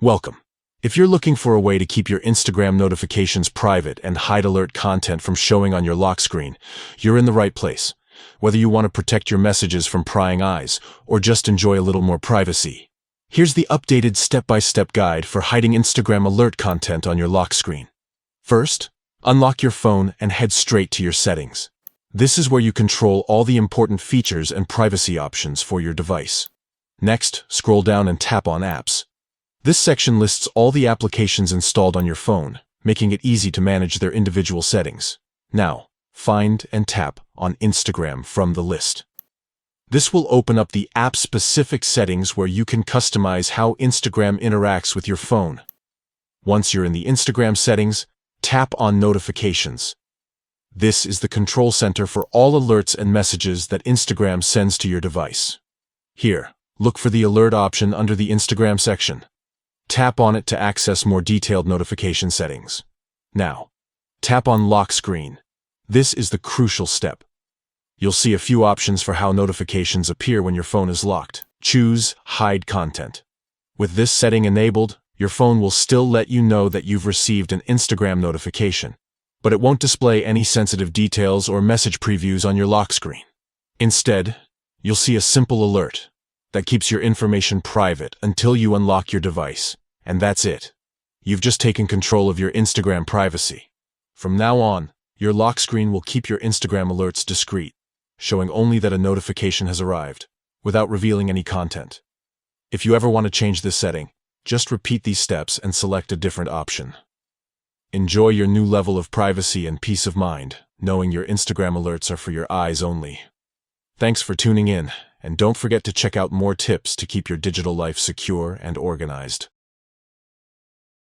Welcome. If you're looking for a way to keep your Instagram notifications private and hide alert content from showing on your lock screen, you're in the right place. Whether you want to protect your messages from prying eyes or just enjoy a little more privacy, here's the updated step-by-step guide for hiding Instagram alert content on your lock screen. First, unlock your phone and head straight to your settings. This is where you control all the important features and privacy options for your device. Next, scroll down and tap on Apps. This section lists all the applications installed on your phone, making it easy to manage their individual settings. Now, find and tap on Instagram from the list. This will open up the app-specific settings where you can customize how Instagram interacts with your phone. Once you're in the Instagram settings, tap on Notifications. This is the control center for all alerts and messages that Instagram sends to your device. Here, look for the alert option under the Instagram section. Tap on it to access more detailed notification settings. Now, tap on Lock Screen. This is the crucial step. You'll see a few options for how notifications appear when your phone is locked. Choose Hide Content. With this setting enabled, your phone will still let you know that you've received an Instagram notification, but it won't display any sensitive details or message previews on your lock screen. Instead, you'll see a simple alert that keeps your information private until you unlock your device. And that's it. You've just taken control of your Instagram privacy. From now on, your lock screen will keep your Instagram alerts discreet, showing only that a notification has arrived, without revealing any content. If you ever want to change this setting, just repeat these steps and select a different option. Enjoy your new level of privacy and peace of mind, knowing your Instagram alerts are for your eyes only. Thanks for tuning in, and don't forget to check out more tips to keep your digital life secure and organized.